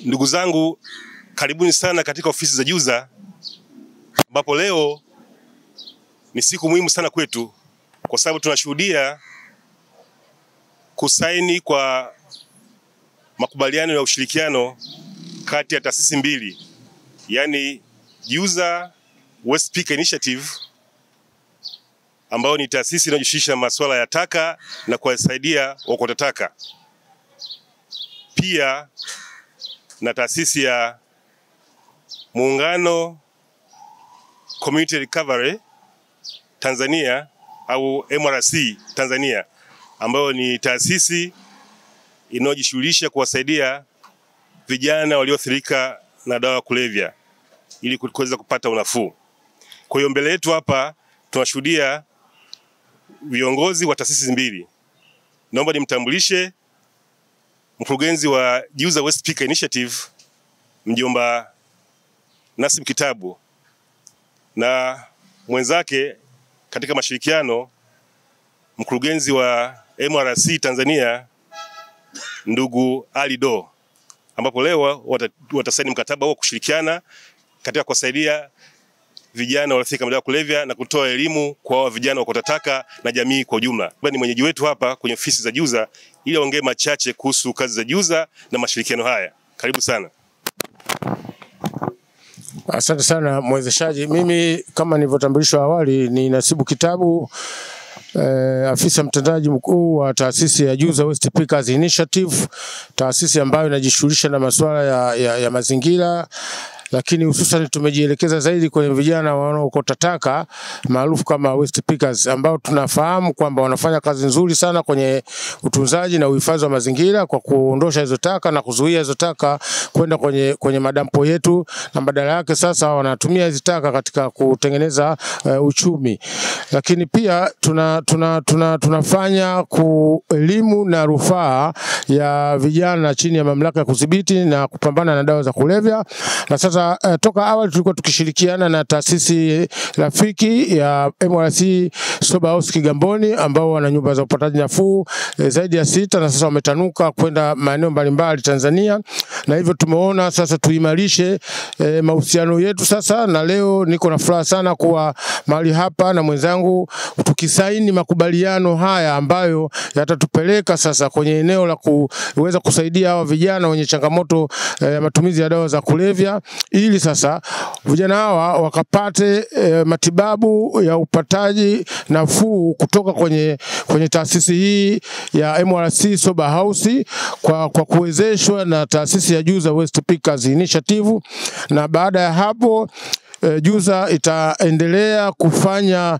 Ndugu zangu, karibuni sana katika ofisi za JUZA, ambapo leo ni siku muhimu sana kwetu kwa sababu tunashuhudia kusaini kwa makubaliano ya ushirikiano kati ya taasisi mbili, yani JUZA Waste Picker Initiative ambayo ni taasisi inayojihusisha na masuala ya taka na kuwasaidia wakota taka, pia na taasisi ya Muungano Community Recovery Tanzania au MRC Tanzania, ambayo ni taasisi inayojishughulisha kuwasaidia vijana walioathirika na dawa kulevya ili kuweza kupata unafuu. Kwa hiyo mbele yetu hapa tunashuhudia viongozi wa taasisi mbili. Naomba nimtambulishe mkurugenzi wa JUZA Waste Picker Initiative, mjomba Nasib Kitabu, na mwenzake katika mashirikiano, mkurugenzi wa MRC Tanzania, ndugu Ali Do, ambapo leo watasaini mkataba wa kushirikiana katika kusaidia vijana walioathirika na dawa kulevya na kutoa elimu kwa vijana wakota taka na jamii kwa ujumla. Ni mwenyeji wetu hapa kwenye ofisi za JUZA ili aongee machache kuhusu kazi za JUZA na mashirikiano haya. Karibu sana. Asante sana mwezeshaji. Mimi kama nilivyotambulishwa awali ni Nasibu Kitabu, afisa mtendaji mkuu wa taasisi ya JUZA Waste Pickers Initiative, taasisi ambayo inajishughulisha na masuala ya mazingira, lakini hususan tumejielekeza zaidi kwenye vijana wanaokota taka maarufu kama waste pickers, ambao tunafahamu kwamba wanafanya kazi nzuri sana kwenye utunzaji na uhifadhi wa mazingira kwa kuondosha hizo taka na kuzuia hizo taka kwenda kwenye madampo yetu, na badala yake sasa wanatumia hizo taka katika kutengeneza uchumi. Lakini pia tunafanya elimu na rufaa ya vijana chini ya mamlaka ya kudhibiti na kupambana na dawa za kulevya. Na sasa toka awali tulikuwa tukishirikiana na taasisi rafiki ya MRC Sober House Kigamboni, ambao wana nyumba za upataji nafuu zaidi ya 6, na sasa wametanuka kwenda maeneo mbalimbali Tanzania, na hivyo tumeona sasa tuimarishe mahusiano yetu sasa, na leo niko na furaha sana kuwa mahali hapa na mwenzangu tukisaini makubaliano haya ambayo yatatupeleka sasa kwenye eneo la kuweza kusaidia hawa vijana wenye changamoto ya matumizi ya dawa za kulevya, ili sasa vijana hawa wakapate matibabu ya upataji nafuu kutoka kwenye taasisi hii ya MRC Sober House kwa kuwezeshwa na taasisi ya JUZA Waste Pickers Initiative. Na baada ya hapo JUZA itaendelea kufanya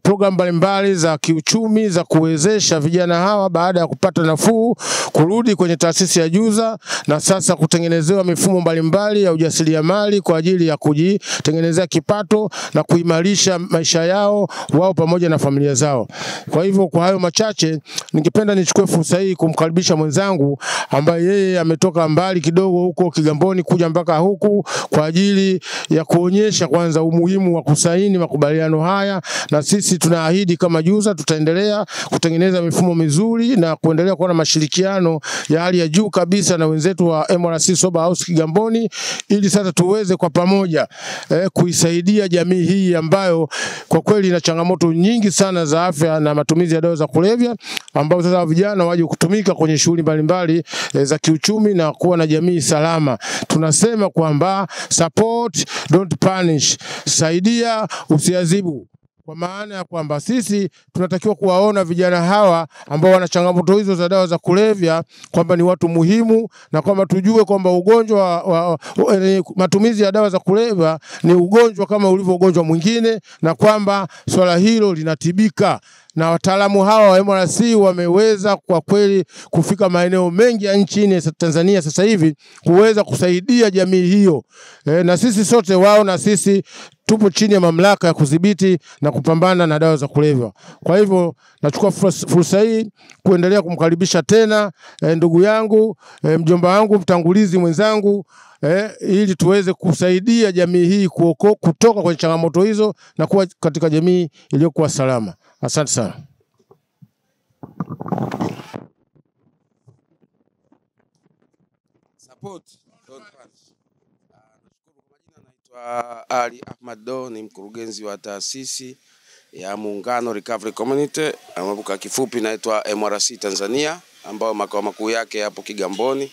program mbalimbali za kiuchumi za kuwezesha vijana hawa baada ya kupata nafuu kurudi kwenye taasisi ya JUZA, na sasa kutengenezewa mifumo mbalimbali ya ujasiriamali kwa ajili ya kujitengenezea kipato na kuimarisha maisha yao wao pamoja na familia zao. Kwa hivyo kwa hayo machache, ningependa nichukue fursa hii kumkaribisha mwenzangu ambaye yeye ametoka mbali kidogo huko Kigamboni kuja mpaka huku kwa ajili ya kuonyesha kwanza umuhimu wa kusaini makubaliano haya, na sisi tunaahidi kama JUZA tutaendelea kutengeneza mifumo mizuri na kuendelea kuwa na mashirikiano ya hali ya juu kabisa na wenzetu wa MRC Sober House Kigamboni, ili sasa tuweze kwa pamoja kuisaidia jamii hii ambayo kwa kweli ina changamoto nyingi sana za afya na matumizi ya dawa za kulevya, ambao sasa vijana waje kutumika kwenye shughuli mbalimbali za kiuchumi na kuwa na jamii salama. Tunasema kwamba support don't punish, saidia usiadhibu. Kwa maana ya kwamba sisi tunatakiwa kuwaona vijana hawa ambao wana changamoto hizo za dawa za kulevya kwamba ni watu muhimu, na kwamba tujue kwamba ugonjwa wa matumizi ya dawa za kulevya ni ugonjwa kama ulivyo ugonjwa mwingine, na kwamba swala hilo linatibika. Na wataalamu hawa wa MRC wameweza kwa kweli kufika maeneo mengi ya nchini Tanzania sasa hivi kuweza kusaidia jamii hiyo. Na sisi sote wao na sisi tupo chini ya mamlaka ya kudhibiti na kupambana na dawa za kulevya. Kwa hivyo nachukua fursa hii kuendelea kumkaribisha tena ndugu yangu, mjomba wangu, mtangulizi mwenzangu, ili tuweze kusaidia jamii hii kutoka kwenye changamoto hizo na kuwa katika jamii iliyokuwa salama. Asante sana. Support, don't punish. Nashukuru kwa majina, naitwa Ali Ahmad Do, ni mkurugenzi wa taasisi ya Muungano Recovery Community, ambapo kwa kifupi naitwa MRC Tanzania, ambao makao makuu yake hapo Kigamboni.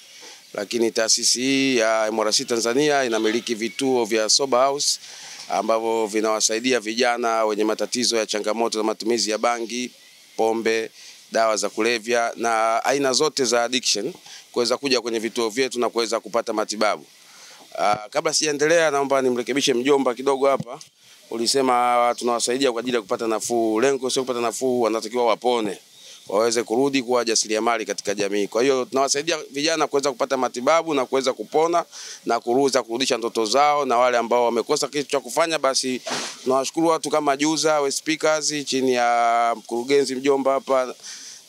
Lakini taasisi hii ya MRC Tanzania inamiliki vituo vya sober house ambavyo vinawasaidia vijana wenye matatizo ya changamoto za matumizi ya bangi, pombe, dawa za kulevya na aina zote za addiction kuweza kuja kwenye vituo vyetu na kuweza kupata matibabu. Kabla sijaendelea, naomba nimrekebishe mjomba kidogo hapa. Ulisema tunawasaidia kwa ajili ya kupata nafuu. Lengo sio kupata nafuu, wanatakiwa wapone, waweze kurudi kuwa jasiriamali katika jamii. Kwa hiyo tunawasaidia vijana kuweza kupata matibabu na kuweza kupona na kurudisha ndoto zao, na wale ambao wamekosa kitu cha kufanya, basi tunawashukuru watu kama Juza West Speakers chini ya mkurugenzi mjomba hapa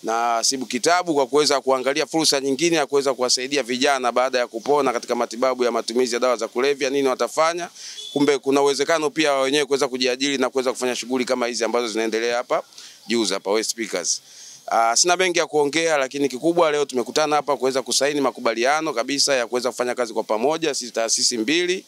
na Sibu Kitabu kwa kuweza kuangalia fursa nyingine ya kuweza kuwasaidia vijana baada ya kupona katika matibabu ya matumizi ya dawa za kulevya, nini watafanya. Kumbe kuna uwezekano pia wenyewe kuweza kujiajiri na kuweza kufanya shughuli kama hizi ambazo zinaendelea hapa Juza hapa West Speakers. Sina mengi ya kuongea, lakini kikubwa leo tumekutana hapa kuweza kusaini makubaliano kabisa ya kuweza kufanya kazi kwa pamoja sisi taasisi mbili.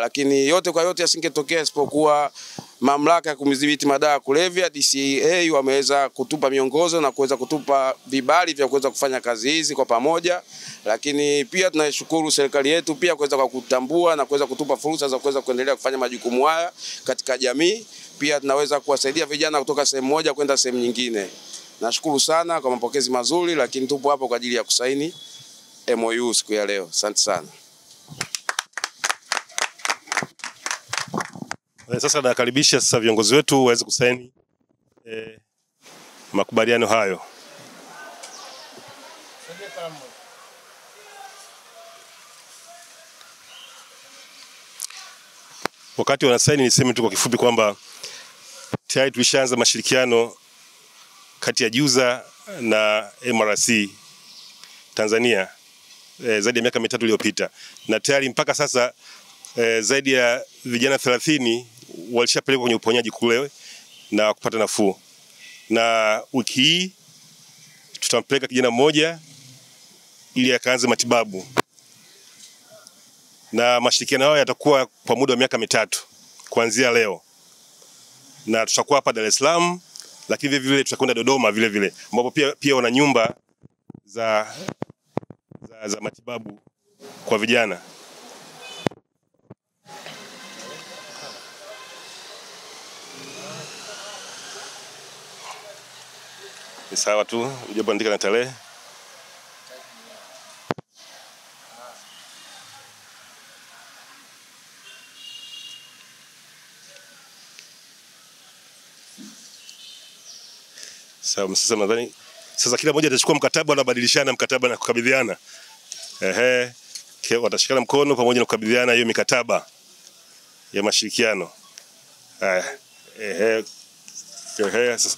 Lakini yote kwa yote yasingetokea isipokuwa mamlaka ya kumdhibiti madawa ya kulevya DCA wameweza kutupa miongozo na kuweza kutupa vibali vya kuweza kufanya kazi hizi kwa pamoja. Lakini pia tunashukuru serikali yetu pia kuweza kwa kutambua na kuweza kutupa fursa za kuweza kuendelea kufanya majukumu haya katika jamii. Pia tunaweza kuwasaidia vijana kutoka sehemu moja kwenda sehemu nyingine. Nashukuru sana kwa mapokezi mazuri, lakini tupo hapo kwa ajili ya kusaini MOU siku ya leo. Asante sana. Sasa nakaribisha sasa viongozi wetu waweze kusaini makubaliano hayo. Wakati wanasaini, niseme tu kwa kifupi kwamba tayari tulishaanza mashirikiano kati ya Juza na MRC Tanzania zaidi ya miaka 3 iliyopita, na tayari mpaka sasa zaidi ya vijana 30 walishapelekwa kwenye uponyaji kule na kupata nafuu. Na wiki hii tutampeleka kijana mmoja ili akaanze matibabu. Na mashirikiano hayo yatakuwa kwa muda wa miaka 3 kuanzia leo. Na tutakuwa hapa Dar es Salaam, lakini vile vile tutakwenda Dodoma vile vile, ambapo pia wana nyumba za matibabu kwa vijana. Ni sawa tu, mjomba andika na tarehe. Sawa, sasa nadhani sasa kila mmoja atachukua mkataba, wanabadilishana mkataba na kukabidhiana. Watashikana mkono pamoja na kukabidhiana hiyo mikataba ya mashirikiano. Sasa